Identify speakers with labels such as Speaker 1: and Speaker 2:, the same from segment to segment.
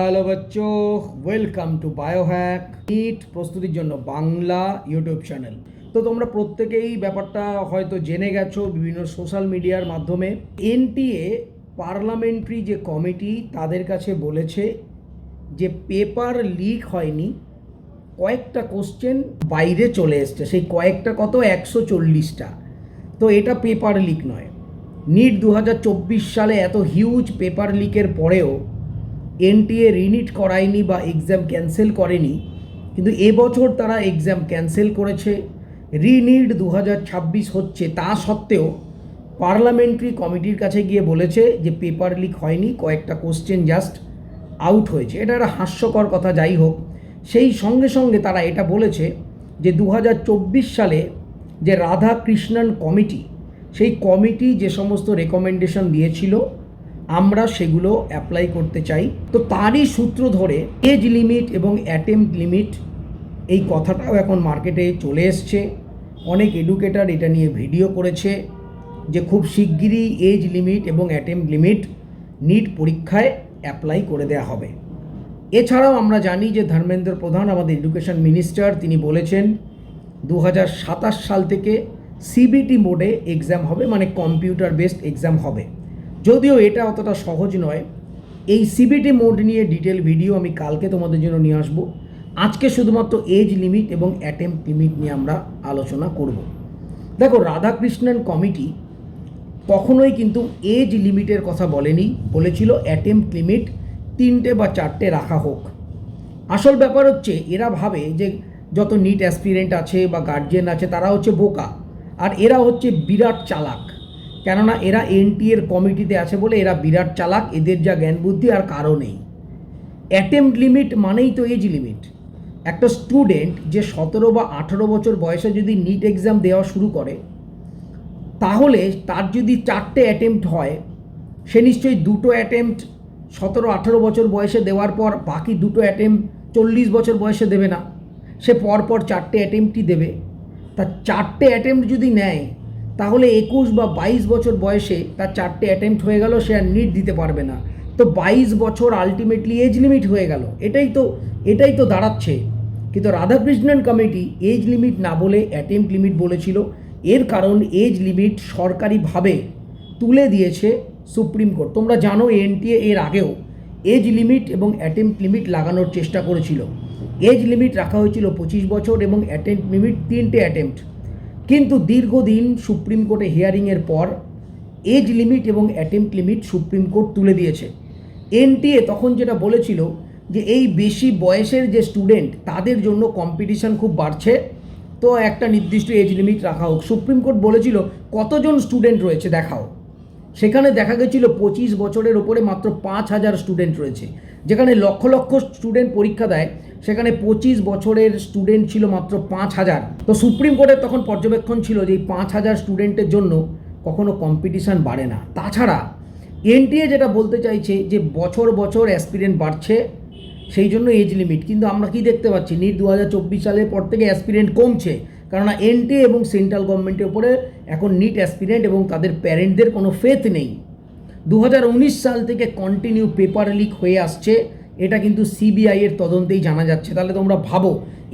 Speaker 1: Hello বাচ্চো, welcome to Biohack NEET প্রস্তুতির জন্য বাংলা ইউটিউব চ্যানেল। তো তোমরা প্রত্যেকেই ব্যাপারটা হয়তো জেনে গেছো বিভিন্ন সোশ্যাল মিডিয়ার মাধ্যমে। এনটিএ পার্লামেন্টারি যে কমিটি তাদের কাছে বলেছে যে পেপার লিক হয়নি, কয়েকটা কোশ্চেন বাইরে চলে এসছে। সেই কয়েকটা কত, 140টা। তো এটা পেপার লিক নয়। নিট 2024 সালে এত হিউজ পেপার লিকের পরেও এনটিএ রিনিট করায়নি বা এক্সাম ক্যান্সেল করেনি, কিন্তু এবছর তারা এক্সাম ক্যান্সেল করেছে। রিনিট 2026 হচ্ছে, তা সত্ত্বেও পার্লামেন্টারি কমিটির কাছে গিয়ে বলেছে যে পেপার লিক হয়নি, কয়েকটা কোশ্চেন জাস্ট আউট হয়েছে। এটা একটা হাস্যকর কথা। যাই হোক, সেই সঙ্গে সঙ্গে তারা এটা বলেছে যে 2024 সালে যে রাধাকৃষ্ণন কমিটি, সেই কমিটি যে সমস্ত রেকমেন্ডেশন দিয়েছিল আমরা সেগুলো অ্যাপ্লাই করতে চাই। তো তারই সূত্র ধরে এজ লিমিট এবং অ্যাটেম্প্ট লিমিট এই কথাটাও এখন মার্কেটে চলে এসছে। অনেক এডুকেটার এটা নিয়ে ভিডিও করেছে যে খুব শিগগিরই এজ লিমিট এবং অ্যাটেম্প্ট লিমিট নিট পরীক্ষায় অ্যাপ্লাই করে দেওয়া হবে। এছাড়াও আমরা জানি যে ধর্মেন্দ্র প্রধান, আমাদের এডুকেশন মিনিস্টার, তিনি বলেছেন 2027 সাল থেকে সিবিটি মোডে এক্সাম হবে, মানে কম্পিউটার বেসড এক্সাম হবে। যদিও এটা অতটা সহজ নয়। এই সিবিটি মোড নিয়ে ডিটেল ভিডিও আমি কালকে তোমাদের জন্য নিয়ে আসবো। আজকে শুধুমাত্র এজ লিমিট এবং অ্যাটেম্প্ট লিমিট নিয়ে আমরা আলোচনা করব। দেখো, রাধাকৃষ্ণন কমিটি কখনোই কিন্তু এজ লিমিটের কথা বলেনি, বলেছিল অ্যাটেম্প্ট লিমিট 3টে বা 4টে রাখা হোক। আসল ব্যাপার হচ্ছে এরা ভাবে যে যত নিট অ্যাসপিরেন্ট আছে বা গার্জিয়ান আছে তারা হচ্ছে বোকা, আর এরা হচ্ছে বিরাট চালাক। কেননা এরা এনটিএর কমিটিতে আছে বলে এরা বিরাট চালাক, এদের যা জ্ঞান বুদ্ধি আর কারো নেই। অ্যাটেম্প্ট লিমিট মানেই তো এজ লিমিট। একটা স্টুডেন্ট যে 17 বা 18 বছর বয়সে যদি নিট এক্সাম দেওয়া শুরু করে, তাহলে তার যদি 4টে অ্যাটেম্প্ট হয়, সে নিশ্চয়ই 2টো অ্যাটেম্প্ট 17-18 বছর বয়সে দেওয়ার পর বাকি 2টো অ্যাটেম্প্ট 40 বছর বয়সে দেবে না। সে পরপর 4টে অ্যাটেম্প্টই দেবে। তা 4টে অ্যাটেম্প্ট যদি নেয়, তাহলে 21 বা 22 বছর বয়সে তার 4টে অ্যাটেম্প্ট হয়ে গেল, সে আর নিট দিতে পারবে না। তো 22 বছর আলটিমেটলি এজ লিমিট হয়ে গেল। এটাই তো দাঁড়াচ্ছে। কিন্তু রাধাকৃষ্ণন কমিটি এজ লিমিট না বলে অ্যাটেম্প্ট লিমিট বলেছিল। এর কারণ এজ লিমিট সরকারিভাবে তুলে দিয়েছে সুপ্রিম কোর্ট। তোমরা জানো এনটিএ এর আগেও এজ লিমিট এবং অ্যাটেম্প্ট লিমিট লাগানোর চেষ্টা করেছিল। এজ লিমিট রাখা হয়েছিল 25 বছর এবং অ্যাটেম্প্ট লিমিট 3টে অ্যাটেম্প্ট। কিন্তু দীর্ঘদিন সুপ্রিম কোর্টে হিয়ারিংয়ের পর এজ লিমিট এবং অ্যাটেম্প্ট লিমিট সুপ্রিম কোর্ট তুলে দিয়েছে। এনটিএ তখন যেটা বলেছিল যে এই বেশি বয়সের যে স্টুডেন্ট তাদের জন্য কম্পিটিশান খুব বাড়ছে, তো একটা নির্দিষ্ট এজ লিমিট রাখা হোক। সুপ্রিম কোর্ট বলেছিল কতজন স্টুডেন্ট রয়েছে দেখাও। সেখানে দেখা গেছিল 25 বছরের ওপরে মাত্র 5,000 স্টুডেন্ট রয়েছে। যেখানে লক্ষ লক্ষ স্টুডেন্ট পরীক্ষা দেয়, সেখানে 25 বছরের স্টুডেন্ট ছিল মাত্র 5,000। তো সুপ্রিম কোর্টের তখন পর্যবেক্ষণ ছিল যে এই 5,000 স্টুডেন্টের জন্য কখনো কম্পিটিশান বাড়ে না। তাছাড়া এনটিএ যেটা বলতে চাইছে যে বছর বছর অ্যাসপিরেন্ট বাড়ছে, সেই জন্য এজ লিমিট। কিন্তু আমরা কি দেখতে পাচ্ছি, নিট 2024 সালের পর থেকে অ্যাসপিরেন্ট কমছে। কেননা এনটিএ এবং সেন্ট্রাল গভর্নমেন্টের উপরে এখন নিট অ্যাসপিরেন্ট এবং তাদের প্যারেন্টদের কোনো ফেথ নেই। 2019 সাল থেকে কন্টিনিউ পেপার লিক হয়ে আসছে, এটা কিন্তু সিবিআই এর তদন্তেই জানা যাচ্ছে। তাহলে তোমরা ভাবো,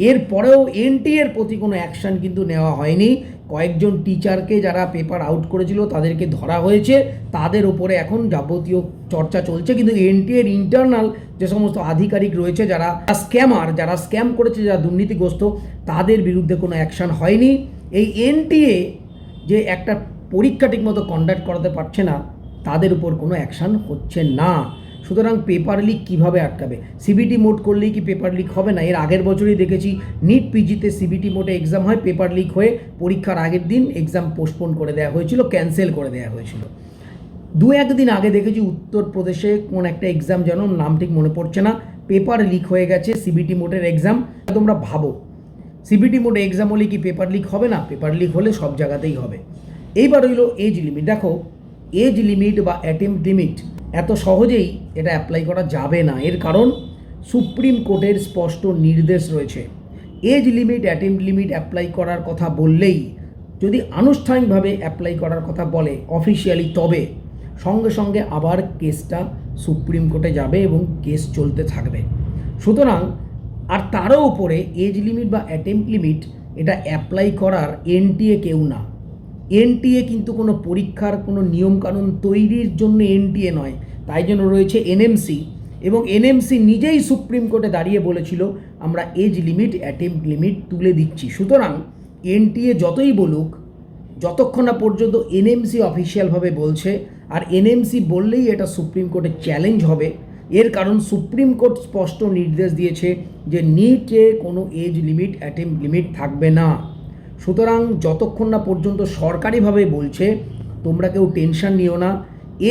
Speaker 1: এরপরেও এনটিএর প্রতি কোনো অ্যাকশান কিন্তু নেওয়া হয়নি। কয়েকজন টিচারকে যারা পেপার আউট করেছিল তাদেরকে ধরা হয়েছে, তাদের ওপরে এখন যাবতীয় চর্চা চলছে। কিন্তু এনটিএর ইন্টারনাল যে সমস্ত আধিকারিক রয়েছে, যারা স্ক্যামার, যারা স্ক্যাম করেছে, যারা দুর্নীতিগ্রস্ত, তাদের বিরুদ্ধে কোনো অ্যাকশান হয়নি। এই এনটিএ যে একটা পরীক্ষা ঠিকমতো কন্ডাক্ট করাতে পারছে না, তাদের উপর কোনো অ্যাকশান হচ্ছে না। সুতরাং পেপার লিক কীভাবে আটকাবে? সিবিটি মোড করলেই কি পেপার লিক হবে না? এর আগের বছরই দেখেছি নিট পিজিতে সিবিটি মোডে এক্সাম হয়, পেপার লিক হয়ে পরীক্ষার আগের দিন এক্সাম পোস্টপোন করে দেওয়া হয়েছিল, ক্যান্সেল করে দেওয়া হয়েছিল। 2-1 দিন আগে দেখেছি উত্তরপ্রদেশে কোন একটা এক্সাম, যেন নাম ঠিক মনে পড়ছে না, পেপার লিক হয়ে গেছে সিবিটি মোডের এক্সাম। তোমরা ভাবো, সিবিটি মোডে এক্সাম হলে কি পেপার লিক হবে না? পেপার লিক হলে সব জায়গাতেই হবে। এইবার হইল এজ লিমিট। দেখো, এজ লিমিট বা অ্যাটেম্প্ট লিমিট এত সহজেই এটা অ্যাপ্লাই করা যাবে না। এর কারণ সুপ্রিম কোর্টের স্পষ্ট নির্দেশ রয়েছে। Age limit, attempt limit apply করার কথা বললেই, যদি আনুষ্ঠানিকভাবে অ্যাপ্লাই করার কথা বলে অফিসিয়ালি, তবে সঙ্গে সঙ্গে আবার কেসটা সুপ্রিম কোর্টে যাবে এবং কেস চলতে থাকবে। সুতরাং আর তারও উপরে এজ লিমিট বা অ্যাটেম্প্ট লিমিট এটা অ্যাপ্লাই করার এনটিএ কেউ না। এনটিএ কিন্তু কোনো পরীক্ষার কোনো নিয়মকানুন তৈরির জন্য এনটিএ নয়, তাই জন্য রয়েছে এনএমসি, এবং এনএমসি নিজেই সুপ্রিম কোর্টে দাঁড়িয়ে বলেছিল আমরা এজ লিমিট অ্যাটেম্প্ট লিমিট তুলে দিচ্ছি। সুতরাং এনটিএ যতই বলুক, যতক্ষণ না পর্যন্ত এনএমসি অফিসিয়ালভাবে বলছে, আর এনএমসি বললেই এটা সুপ্রিম কোর্টে চ্যালেঞ্জ হবে। এর কারণ সুপ্রিম কোর্ট স্পষ্ট নির্দেশ দিয়েছে যে নিটে কোনো এজ লিমিট অ্যাটেম্প্ট লিমিট থাকবে না। সুতরাং যতক্ষণ না পর্যন্ত সরকারিভাবে বলছে তোমরা কেউ টেনশন নিও না,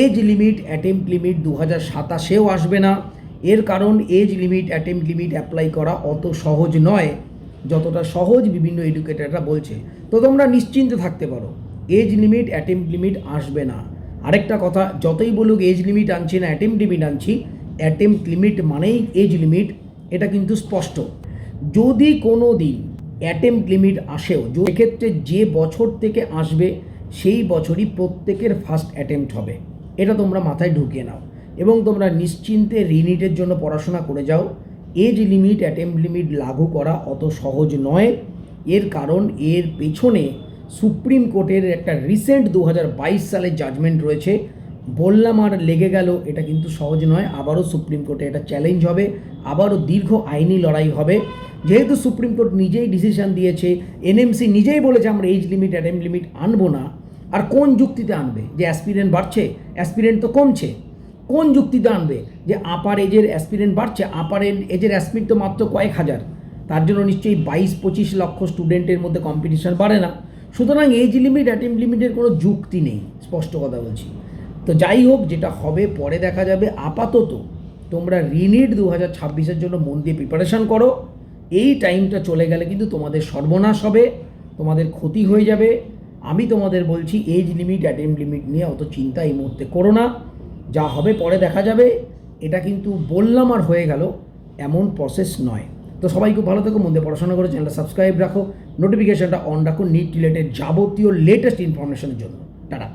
Speaker 1: এজ লিমিট অ্যাটেম্প্ট লিমিট 2027-এও আসবে না। এর কারণ age limit attempt limit apply করা অত সহজ নয় যতটা সহজ বিভিন্ন এডুকেটররা বলছে। তো তোমরা নিশ্চিন্তে থাকতে পারো, এজ লিমিট অ্যাটেম্প্ট লিমিট আসবে না। আরেকটা কথা, যতই বলুক এজ লিমিট আনছি না অ্যাটেম্প্ট লিমিট আনছি, অ্যাটেম্প্ট লিমিট মানেই এজ লিমিট, এটা কিন্তু স্পষ্ট। যদি কোনো দিন অ্যাটেম্প্ট লিমিট আসেও, সেক্ষেত্রে যে বছর থেকে আসবে সেই বছরই প্রত্যেকের ফার্স্ট অ্যাটেম্প্ট হবে, এটা তোমরা মাথায় ঢুকিয়ে নাও এবং তোমরা নিশ্চিন্তে রিনিটের জন্য পড়াশোনা করে যাও। এজ লিমিট অ্যাটেম্প্ট লিমিট লাগু করা অত সহজ নয়। এর কারণ এর পেছনে সুপ্রিম কোর্টের একটা রিসেন্ট 2022 সালের জাজমেন্ট রয়েছে। বললাম আর লেগে গেল, এটা কিন্তু সহজ নয়। আবারও সুপ্রিম কোর্টে এটা চ্যালেঞ্জ হবে, আবারও দীর্ঘ আইনি লড়াই হবে। যেহেতু সুপ্রিম কোর্ট নিজেই ডিসিশন দিয়েছে, এনএমসি নিজেই বলেছে আমরা এজ লিমিট অ্যাটেম্প্ট লিমিট আনবো না, আর কোন যুক্তিতে আনবে যে অ্যাসপিরেন্ট বাড়ছে, অ্যাসপিরেন্ট তো কমছে? কোন যুক্তিতে আনবে যে আপার এজের অ্যাসপিরেন্ট বাড়ছে? আপার এজের অ্যাসপিরেন্ট তো মাত্র কয়েক হাজার, তার জন্য নিশ্চয়ই 22-25 লক্ষ স্টুডেন্টের মধ্যে কম্পিটিশন বাড়ে না। সুতরাং এজ লিমিট অ্যাটেম্প্ট লিমিটের কোনো যুক্তি নেই, স্পষ্ট কথা বলছি। তো যাই হোক, যেটা হবে পরে দেখা যাবে। আপাতত তোমরা রিনিট 2026-এর জন্য মন দিয়ে প্রিপারেশন করো। এই টাইমটা চলে গেলে কিন্তু তোমাদের সর্বনাশ হবে, তোমাদের ক্ষতি হয়ে যাবে। আমি তোমাদের বলছি এজ লিমিট অ্যাটেম্প্ট লিমিট নিয়ে অত চিন্তা এই মুহূর্তে করো না, যা হবে পরে দেখা যাবে। এটা কিন্তু বললাম আর হয়ে গেল এমন প্রসেস নয়। তো সবাই খুব ভালো থেকো, মন দিয়ে পড়াশোনা করো, চ্যানেলটা সাবস্ক্রাইব রাখো, নোটিফিকেশনটা অন রাখো নিট রিলেটেড যাবতীয় লেটেস্ট ইনফরমেশনের জন্য। টাটা।